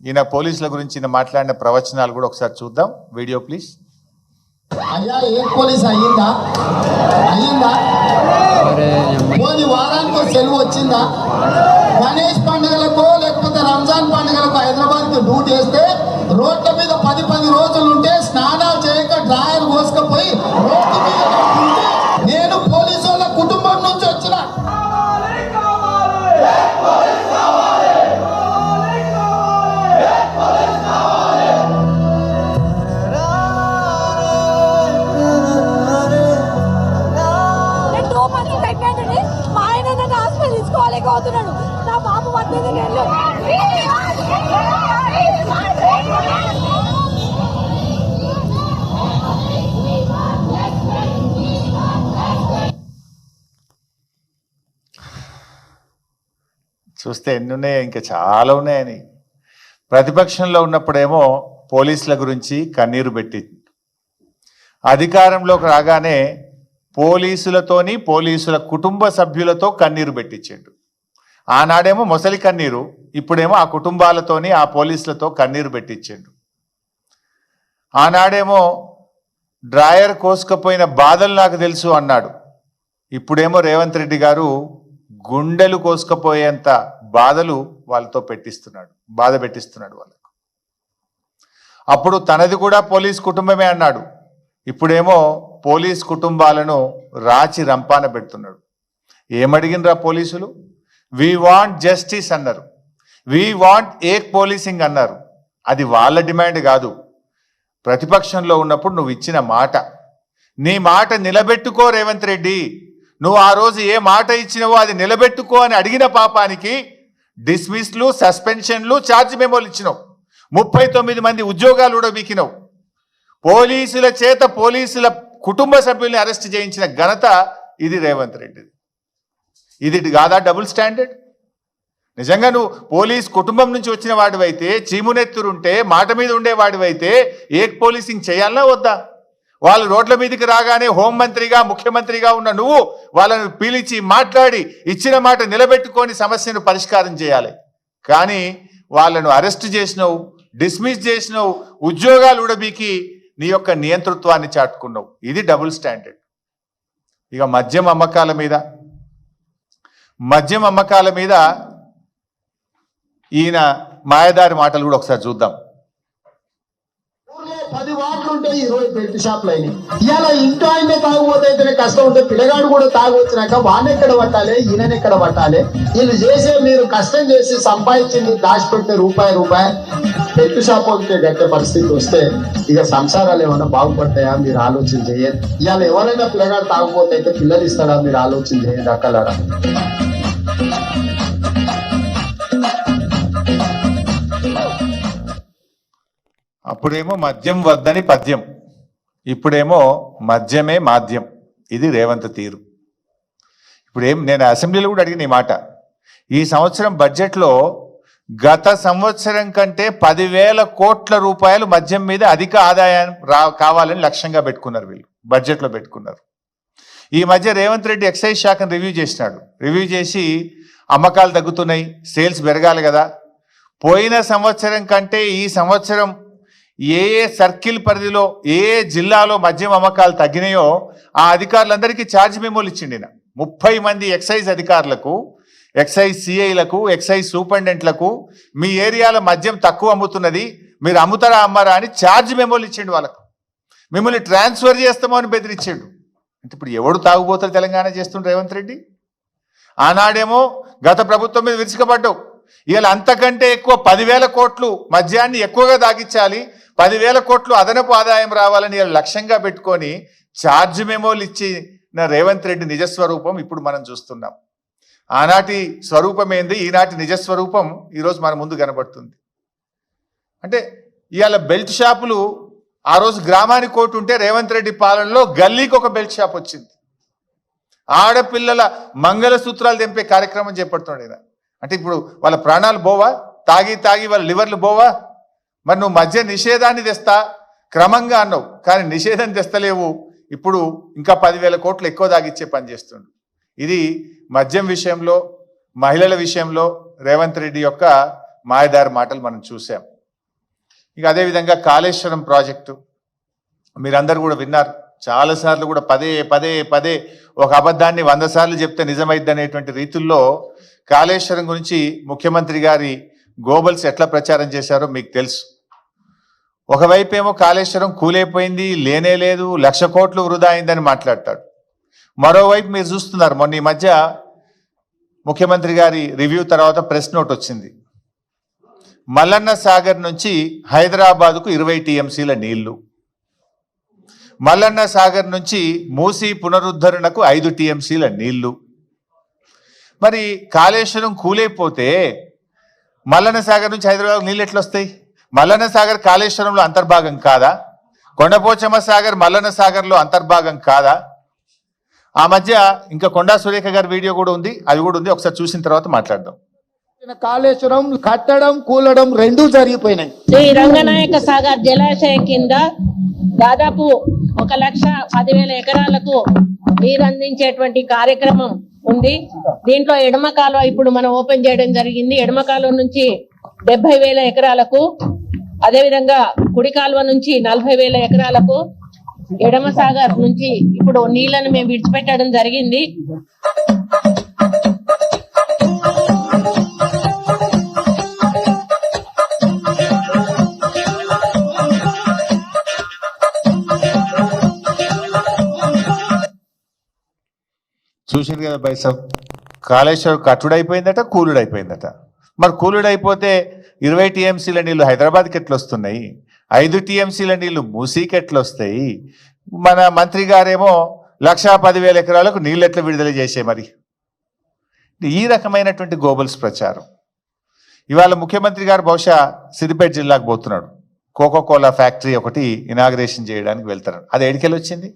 ఈయన పోలీసుల గురించి ఈయన మాట్లాడిన ప్రవచనాలు కూడా ఒకసారి చూద్దాం. Video please. అయ్యా ఏ పోలీస్ అయ్యిందా పోనీ వారానికి సెలవు వచ్చిందా? గణేష్ పండుగలకో లేకపోతే రంజాన్ పండుగలకు హైదరాబాద్కి డ్యూటీ వేస్తే రోడ్ల మీద 10 రోజులు ఉంటే స్నానాలు చేయక డ్రాయర్ కోసుకపోయి రోడ్డు మీద ఉంటే నేను పోలీసు వాళ్ళ కుటుంబం నుంచి వచ్చిన తీసుకోలేకపోతున్నాడు. నా బాబు వద్దది నేను చూస్తే ఎన్ని ఉన్నాయో, ఇంకా చాలా ఉన్నాయని. ప్రతిపక్షంలో ఉన్నప్పుడేమో పోలీసుల గురించి కన్నీరు పెట్టి, అధికారంలోకి రాగానే పోలీసులతోని పోలీసుల కుటుంబ సభ్యులతో కన్నీరు పెట్టించిండు. ఆనాడేమో మొసలి కన్నీరు, ఇప్పుడేమో ఆ కుటుంబాలతోని ఆ పోలీసులతో కన్నీరు పెట్టించిండు. ఆనాడేమో డ్రాయర్ కోసుకపోయిన బాధలు నాకు తెలుసు అన్నాడు. ఇప్పుడేమో రేవంత్ రెడ్డి గారు గుండెలు కోసుకపోయేంత బాధలు వాళ్ళతో బాధ పెట్టిస్తున్నాడు వాళ్ళకు. అప్పుడు తనది కూడా పోలీస్ కుటుంబమే అన్నాడు. ఇప్పుడేమో పోలీస్ కుటుంబాలను రాచి రంపాన పెడుతున్నాడు. ఏమడిగినరా పోలీసులు? వి వాంట్ జస్టిస్ అన్నారు, వి వాంట్ ఏక్ పోలీసింగ్ అన్నారు. అది వాళ్ళ డిమాండ్ కాదు. ప్రతిపక్షంలో ఉన్నప్పుడు నువ్వు ఇచ్చిన మాట, నీ మాట నిలబెట్టుకో రేవంత్ రెడ్డి. నువ్వు ఆ రోజు ఏ మాట ఇచ్చినవో అది నిలబెట్టుకో అని అడిగిన పాపానికి డిస్మిస్లు, సస్పెన్షన్లు, ఛార్జ్ మెమోలు ఇచ్చినావు. 39 మంది ఉద్యోగాలు కూడా వీకినావు. పోలీసుల చేత పోలీసుల కుటుంబ సభ్యుల్ని అరెస్ట్ చేయించిన ఘనత ఇది రేవంత్ రెడ్డిది. ఇది కాదా డబుల్ స్టాండర్డ్? నిజంగా నువ్వు పోలీస్ కుటుంబం నుంచి వచ్చిన వాడివైతే, చీమునెత్తురుంటే, మాట మీద ఉండేవాడివైతే ఏక్ పోలీసింగ్ చేయాలన్నా వద్దా? వాళ్ళు రోడ్ల మీదకి రాగానే హోంమంత్రిగా, ముఖ్యమంత్రిగా ఉన్న నువ్వు వాళ్ళను పిలిచి మాట్లాడి ఇచ్చిన మాట నిలబెట్టుకొని సమస్యను పరిష్కారం చేయాలి. కానీ వాళ్ళను అరెస్ట్ చేసినావు, డిస్మిస్ చేసినావు, ఉద్యోగాలు ఉడబీకి నీ యొక్క నియంతృత్వాన్ని చాటుకున్నావు. ఇది డబుల్ స్టాండర్డ్. ఇక మద్యం అమ్మకాల మీద ఈయన మాయదారి మాటలు కూడా ఒకసారి చూద్దాం. 10 వార్డులు ఉంటాయి, 20 బెల్ట్ షాపులు అయినాయి. ఇవాళ ఇంట్లో ఆయనే తాగుపోతే కష్టం ఉంటే పిల్లగాడు కూడా తాగొచ్చినాక వానెక్కడ పట్టాలి, ఈయనెక్కడ పట్టాలి? వీళ్ళు చేసే మీరు కష్టం చేసి సంపాదించింది దాచిపెట్టే రూపాయి బెల్ట్ షాప్ ఉంటే గట్టే పరిస్థితి వస్తే ఇక సంసారాలు ఏమైనా బాగుపడతాయా? మీరు ఆలోచన చేయండి. ఇవాళ ఎవరైనా పిల్లగాడు తాగుపోతే అయితే పిల్లలు ఇస్తాడా? మీరు ఆలోచన చేయండి అక్కలారా. అప్పుడేమో మద్యం వద్దని పద్యం, ఇప్పుడేమో మద్యమే మాధ్యం. ఇది రేవంత్ తీరు. నేను అసెంబ్లీలో కూడా అడిగిన ఈ మాట. ఈ సంవత్సరం బడ్జెట్లో గత సంవత్సరం కంటే 10,000 కోట్ల రూపాయలు మద్యం మీద అధిక ఆదాయం కావాలని లక్ష్యంగా పెట్టుకున్నారు. వీళ్ళు బడ్జెట్లో పెట్టుకున్నారు. ఈ మధ్య రేవంత్ రెడ్డి ఎక్సైజ్ శాఖను రివ్యూ చేసినాడు. రివ్యూ చేసి అమ్మకాలు తగ్గుతున్నాయి, సేల్స్ పెరగాలి కదా. పోయిన సంవత్సరం కంటే ఈ సంవత్సరం ఏ సర్కిల్ పరిధిలో ఏ జిల్లాలో మద్యం అమ్మకాలు తగ్గినాయో ఆ అధికారులందరికీ ఛార్జ్ మెమోలు ఇచ్చిండి. 30 మంది ఎక్సైజ్ అధికారులకు, ఎక్సైజ్ సిఐలకు, ఎక్సైజ్ సూపరింటెండెంట్లకు మీ ఏరియాలో మద్యం తక్కువ అమ్ముతున్నది, మీరు అమ్ముతారా అమ్మారా అని ఛార్జ్ మెమోలు ఇచ్చిండు. వాళ్ళకు మిమ్మల్ని ట్రాన్స్ఫర్ చేస్తామో అని బెదిరించాడు. అంటే ఇప్పుడు ఎవడు తాగుబోతారు తెలంగాణ చేస్తుండ్రు రేవంత్ రెడ్డి? ఆనాడేమో గత ప్రభుత్వం మీద విరుచుకపడ్డావు. ఇవాళ అంతకంటే ఎక్కువ 10,000 కోట్లు మద్యాన్ని ఎక్కువగా తాగించాలి, 10,000 కోట్లు అదనపు ఆదాయం రావాలని లక్ష్యంగా పెట్టుకొని ఛార్జ్ మెమోలు ఇచ్చిన రేవంత్ రెడ్డి నిజస్వరూపం ఇప్పుడు మనం చూస్తున్నాం. ఆనాటి స్వరూపం ఏంది, ఈనాటి నిజస్వరూపం ఈరోజు మన ముందు కనబడుతుంది. అంటే ఇవాళ బెల్ట్ షాపులు, ఆ రోజు గ్రామానికి కోటి ఉంటే రేవంత్ రెడ్డి పాలనలో గల్లీకి ఒక బెల్ట్ షాప్ వచ్చింది. ఆడపిల్లల మంగళసూత్రాలు తెంపే కార్యక్రమం చేపడుతున్నాడు. అంటే ఇప్పుడు వాళ్ళ ప్రాణాలు పోవా? తాగి వాళ్ళ లివర్లు పోవా? మరి నువ్వు మద్య నిషేధాన్ని తెస్తా క్రమంగా అన్నావు, కానీ నిషేధం తెస్తలేవు. ఇప్పుడు ఇంకా 10,000 కోట్లు ఎక్కువ తాగిచ్చే పని చేస్తుండు. ఇది మద్యం విషయంలో, మహిళల విషయంలో రేవంత్ రెడ్డి యొక్క మాయదారి మాటలు మనం చూసాం. ఇక అదేవిధంగా కాళేశ్వరం ప్రాజెక్టు మీరందరూ కూడా విన్నారు, చాలాసార్లు కూడా పదే పదే పదే ఒక అబద్ధాన్ని 100 సార్లు చెప్తే నిజమైద్ది అనేటువంటి రీతుల్లో కాళేశ్వరం గురించి ముఖ్యమంత్రి గారి గోబల్స్ ఎట్లా ప్రచారం చేశారో మీకు తెలుసు. ఒకవైపు ఏమో కాళేశ్వరం కూలైపోయింది, లేనే లేదు, 1,00,000 కోట్లు వృధా అయిందని మాట్లాడతాడు. మరోవైపు మీరు చూస్తున్నారు, మొన్న ఈ మధ్య ముఖ్యమంత్రి గారి రివ్యూ తర్వాత ప్రెస్ నోట్ వచ్చింది. మల్లన్న సాగర్ నుంచి హైదరాబాదుకు 20 టీఎంసీల నీళ్లు, మల్లన్న సాగర్ నుంచి మూసీ పునరుద్ధరణకు 5 టీఎంసీల నీళ్లు. మరి కాళేశ్వరం కూలైపోతే మల్లన్న సాగర్ నుంచి హైదరాబాద్ నీళ్ళు ఎట్లా వస్తాయి? మల్లన్న సాగర్ కాళేశ్వరంలో అంతర్భాగం కాదా? కొండపోచమ్మ సాగర్ మల్లన్న సాగర్లో అంతర్భాగం కాదా? ఆ మధ్య ఇంకా కొండా సురేఖ గారి వీడియో కూడా ఉంది, అది కూడా ఉంది, ఒకసారి చూసిన తర్వాత మాట్లాడదాం. కాళేశ్వరం కట్టడం కూలడం రెండూ జరిగిపోయినాయి. శ్రీ రంగనాయక సాగర్ జలాశయం కింద దాదాపు 1,10,10,000 ఎకరాలకు నీరు అందించేటువంటి కార్యక్రమం ఉంది. దీంట్లో ఎడమ కాలువ ఇప్పుడు మనం ఓపెన్ చేయడం జరిగింది. ఎడమ కాలువ నుంచి 70,000 ఎకరాలకు, అదేవిధంగా కుడి కాలువ నుంచి 40,000 ఎకరాలకు, ఎడమ సాగర్ నుంచి ఇప్పుడు నీళ్లను మేము విడిచిపెట్టడం జరిగింది. చూసింది కదా బైసాబ్, కాళేశ్వరం కట్టుడైపోయిందట, కూలుడైపోయిందట. మరి కూలుడైపోతే 20 టీఎంసీల నీళ్లు హైదరాబాద్కి ఎట్లా వస్తున్నాయి? 5 టీఎంసీల నీళ్లు మూసీకి ఎట్లా వస్తాయి? మన మంత్రి గారేమో 1,10,000 ఎకరాలకు నీళ్ళు ఎట్లా విడుదల చేసే? మరి ఈ రకమైనటువంటి గోబల్స్ ప్రచారం. ఇవాళ ముఖ్యమంత్రి గారు బహుశా సిద్దిపేట జిల్లాకు పోతున్నాడు, కోకోకోలా ఫ్యాక్టరీ ఒకటి ఇనాగ్రేషన్ చేయడానికి వెళ్తారు. అది ఎడికెళ్ళి వచ్చింది?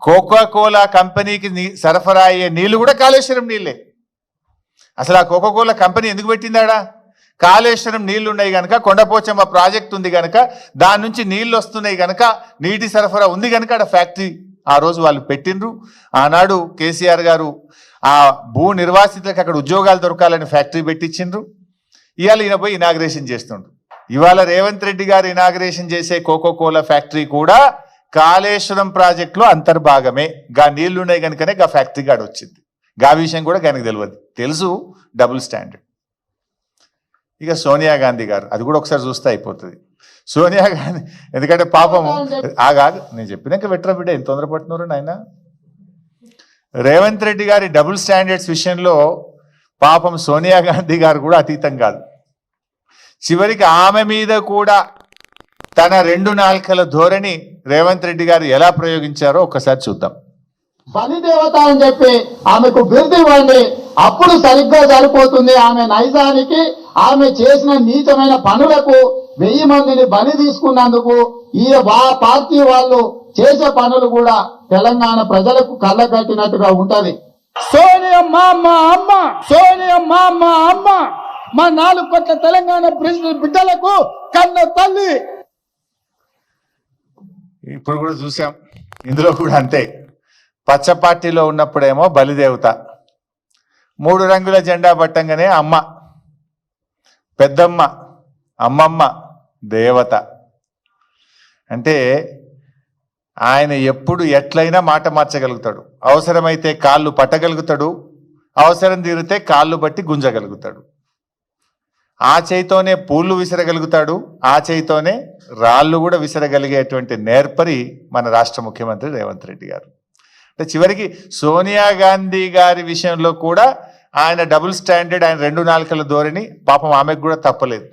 కోకోకోలా కంపెనీకి సరఫరా అయ్యే నీళ్లు కూడా కాళేశ్వరం నీళ్ళే. అసలు ఆ కోకోకోలా కంపెనీ ఎందుకు పెట్టిందాడా? కాళేశ్వరం నీళ్లు ఉన్నాయి కనుక, కొండపోచమ్మ ప్రాజెక్ట్ ఉంది కనుక, దాని నుంచి నీళ్లు వస్తున్నాయి కనుక, నీటి సరఫరా ఉంది కనుక ఆడ ఫ్యాక్టరీ ఆ రోజు వాళ్ళు పెట్టిండ్రు. ఆనాడు కేసీఆర్ గారు ఆ భూ నిర్వాసితులకు అక్కడ ఉద్యోగాలు దొరకాలని ఫ్యాక్టరీ పెట్టించిండ్రు. ఇవాళ ఈయన పోయి ఇనాగ్రేషన్ చేస్తుండ్రు. ఇవాళ రేవంత్ రెడ్డి గారు ఇనాగ్రేషన్ చేసే కోకోకోలా ఫ్యాక్టరీ కూడా కాళేశ్వరం ప్రాజెక్టులో అంతర్భాగమే. గా నీళ్లు ఉన్నాయి కనుకనే గా ఫ్యాక్టరీ గాడు వచ్చింది. గా విషయం కూడా ఆయనకు తెలియదు. తెలుసు డబుల్ స్టాండర్డ్. ఇక సోనియా గాంధీ గారు, అది కూడా ఒకసారి చూస్తే అయిపోతుంది. సోనియా గాంధీ ఎందుకంటే పాపం ఆగాదు, నేను చెప్పినాక వెట్రా బిడ్డ ఎంత తొందరపడుతున్నారు నాయన. రేవంత్ రెడ్డి గారి డబుల్ స్టాండర్డ్స్ విషయంలో పాపం సోనియా గాంధీ గారు కూడా అతీతం కాదు. చివరికి ఆమె మీద కూడా తన 2 నాల్కల ధోరణి రేవంత్ రెడ్డి గారు ఎలా ప్రయోగించారో ఒక్కసారి చూద్దాం. బలిదేవత అని చెప్పి ఆమెకు బిరుదు ఇవ్వండి, అప్పుడు సరిగ్గా సరిపోతుంది. ఆమె నైజానికి, ఆమె చేసిన నీచమైన పనులకు 1000 మందిని బలి తీసుకున్నందుకు ఈ పార్టీ వాళ్ళు చేసే పనులు కూడా తెలంగాణ ప్రజలకు కళ్ళ కట్టినట్టుగా ఉంటది. సోనియమ్మ అమ్మ, సోనియమ్మ అమ్మ, మా 4 కోట్ల తెలంగాణ బిడ్డలకు కన్న తల్లి. ఇప్పుడు కూడా చూసాం, ఇందులో కూడా అంతే. పచ్చ పార్టీలో ఉన్నప్పుడేమో బలిదేవత, 3 రంగుల జెండా పట్టంగానే అమ్మ, పెద్దమ్మ, అమ్మమ్మ, దేవత. అంటే ఆయన ఎప్పుడు ఎట్లయినా మాట మార్చగలుగుతాడు. అవసరమైతే కాళ్ళు పట్టగలుగుతాడు, అవసరం తీరితే కాళ్ళు బట్టి గుంజగలుగుతాడు. ఆ చేయితోనే పూలు విసరగలుగుతాడు, ఆ చేయితోనే రాళ్ళు కూడా విసరగలిగేటువంటి నేర్పరి మన రాష్ట్ర ముఖ్యమంత్రి రేవంత్ రెడ్డి గారు. అంటే చివరికి సోనియా గాంధీ గారి విషయంలో కూడా ఆయన డబుల్ స్టాండర్డ్, ఆయన 2 నాల్కల ధోరణి పాపం ఆమెకు కూడా తప్పలేదు.